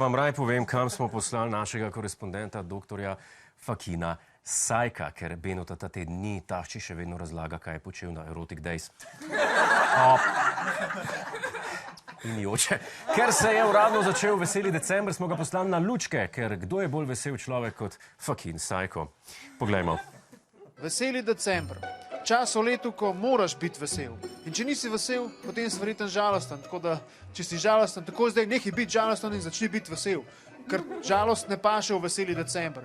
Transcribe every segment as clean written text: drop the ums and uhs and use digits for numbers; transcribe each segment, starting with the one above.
Vam raj povem, kam smo poslali našega korespondenta, doktorja Fakina Sajka, ker Benota ta teden ni, tašči še vedno razlaga, kaj je počel na Erotic Days. In joče. Ker se je uradno začel veseli december, smo ga poslali na lučke, ker kdo je bolj vesel človek kot Fakin Sajko. Poglejmo. Veseli december. Čas v letu, ko moraš biti vesel. In če nisi vesel, potem si verjetno žalosten. Tako da, če si žalosten, tako zdaj nehaj biti žalosten in začni biti vesel. Ker žalost ne paše v veseli december.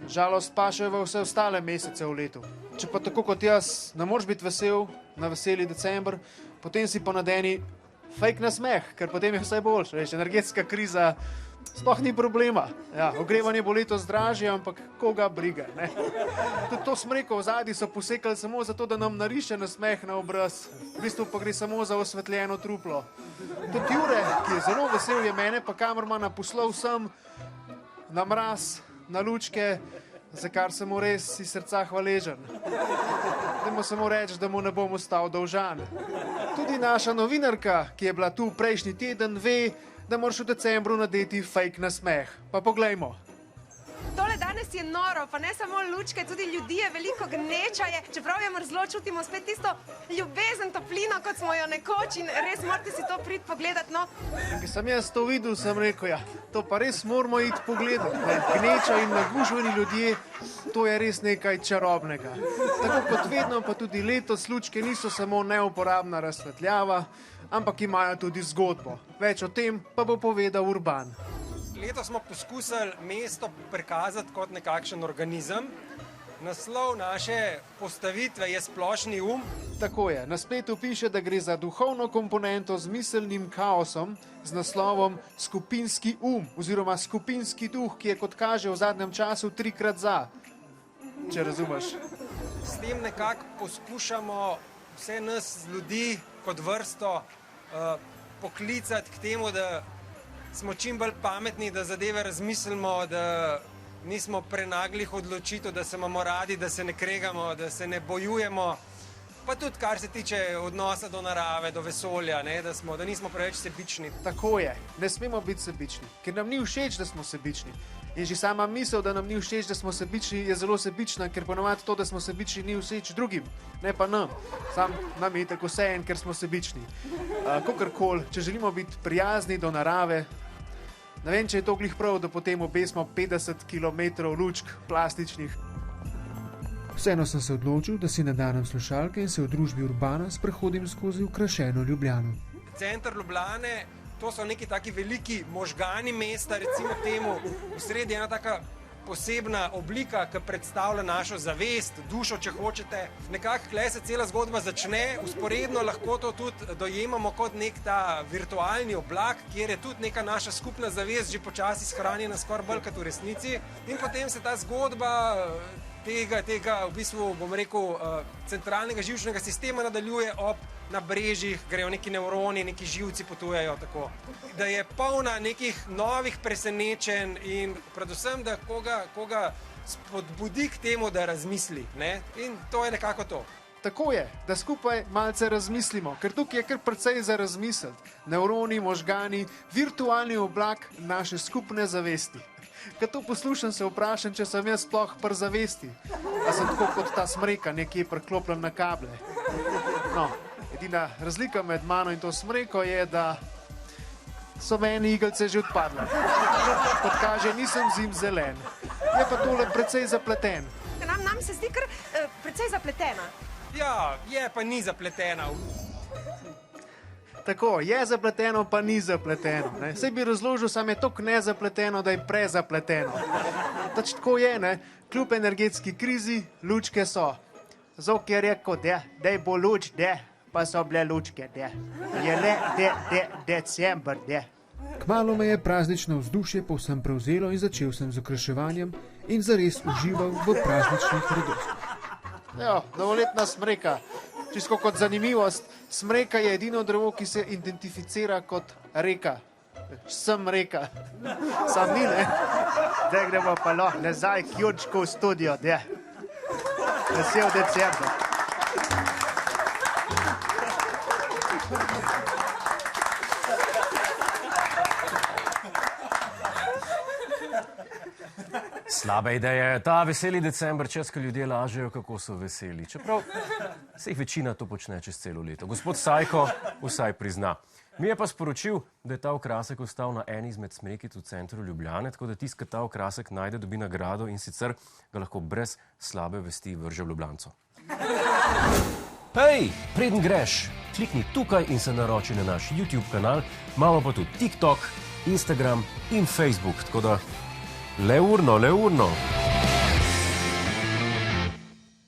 Žalost paše v vse ostale mesece v letu. Če pa tako kot jaz ne moreš biti vesel na veseli december, potem si pa nadeni fake nasmeh, ker potem je vse boljše. Veš, energetska kriza sploh ni problema. Ja, ogrevanje bo letos dražje, ampak koga briga, ne? Tudi to smreko v zadnji so posekali samo zato, da nam nariše nasmeh na obraz. V bistvu pa gre samo za osvetljeno truplo. Tudi Jure, ki je zelo vesel, je mene pa kamermana poslal sem na mraz, na lučke, za kar sem mu res iz srca hvaležen. Dajmo samo reči, da mu ne bom ostal dolžan. Tudi naša novinarka, ki je bila tu prejšnji teden, ve, da moraš v decembru nadeti fake nasmeh. Pa poglejmo. Tole danes je noro, pa ne samo lučke, tudi ljudi je veliko, gneča je, čeprav je mrzlo, čutimo spet tisto ljubezen, toplino, kot smo jo nekoč in res morate si to priti pogledati, no. In ko sem jaz to videl, sem rekel, ja, to pa res moramo iti pogledati. Gneča in nagužveni ljudje, to je res nekaj čarobnega. Tako kot vedno, pa tudi letos lučke niso samo neuporabna razsvetljava, ampak imajo tudi zgodbo. Več o tem pa bo povedal Urban. Letos smo poskusili mesto prikazati kot nekakšen organizem. Naslov naše postavitve je Splošni um. Tako je, na spletu piše, da gre za duhovno komponento z miselnim kaosom z naslovom Skupinski um oziroma Skupinski duh, ki je, kot kaže, v zadnjem času 3-krat za, če razumeš. S tem nekako poskušamo vse nas ljudi kot vrsto poklicati k temu, da smo čim bolj pametni, da zadeve razmislimo, da nismo prenaglih odločitev, da se imamo radi, da se ne kregamo, da se ne bojujemo. Pa tudi, kar se tiče odnosa do narave, do vesolja, ne, da nismo preveč sebični. Tako je, ne smemo biti sebični, ker nam ni všeč, da smo sebični. In že sama misel, da nam ni všeč, da smo sebični, je zelo sebična, ker ponovadi to, da smo sebični, ni všeč drugim, ne pa nam. Sam nam je tako vseeno, ker smo sebični. Kakorkoli, če želimo biti prijazni do narave, ne vem, če je to glih prav, da potem obesimo 50 km lučk plastičnih. Vseeno sem se odločil, da si nadanem slušalke in se v družbi Urbana sprehodim skozi okrašeno Ljubljano. Center Ljubljane, to so neki taki veliki možgani mesta, recimo temu, v sredi ena taka posebna oblika, ki predstavlja našo zavest, dušo, če hočete. Nekako tukaj se cela zgodba začne, vzporedno lahko to tudi dojemamo kot nek ta virtualni oblak, kjer je tudi neka naša skupna zavest že počasi shranjena skoraj bolj kot v resnici. In potem se ta zgodba tega v bistvu, bom rekel, centralnega živčnega sistema nadaljuje na brežjih, grejo neki nevroni, neki živci potujejo tako. Da je polna nekih novih presenečenj in predvsem, da koga spodbudi k temu, da razmisli, ne? In to je nekako to. Tako je, da skupaj malce razmislimo, ker tukaj je kar precej za razmisliti. Nevroni, možgani, virtualni oblak naše skupne zavesti. Ko to poslušam, se vprašam, če sem jaz sploh pri zavesti. A sem tako kot ta smreka, nekje priklopljen na kable. No, edina razlika med mano in to smreko je, da so meni igelce že odpadle. Kot kaže, nisem zim zelen. Je pa tole precej zapleten. Nam se zdi kar precej zapletena. Ja, je pa ni zapletena. Tako, je zapleteno, pa ni zapleteno. Saj bi razložil, sam je toliko nezapleteno, da je prezapleteno. Tač tako je, ne? Kljub energetski krizi, lučke so. Zok je rekel, daj bo luč, pa so bile lučke, je le december, Kmalu me je praznično vzdušje povsem prevzelo in začel sem z okraševanjem in zares užival v prazničnih radostih. Jo, novoletna smreka. Čisto kot zanimivost, smreka je edino drevo, ki se identificira kot reka. Sem reka. Sam ni, ne? Zdaj gremo pa lahko nazaj k Jurčku v studio, Vesel december. Slaba ideja je ta veseli december, čez ko ljudje lažejo, kako so veseli. Čeprav se jih večina to počne čez celo leto. Gospod Sajko vsaj prizna. Mi je pa sporočil, da je ta okrasek ostal na eni izmed smrekic v centru Ljubljane, tako da tisti, ki ta okrasek najde, dobi nagrado in sicer ga lahko brez slabe vesti vrže v Ljubljanco. Hej, preden greš, klikni tukaj in se naroči na naš YouTube kanal, imamo pa tudi TikTok, Instagram in Facebook, tako da le urno.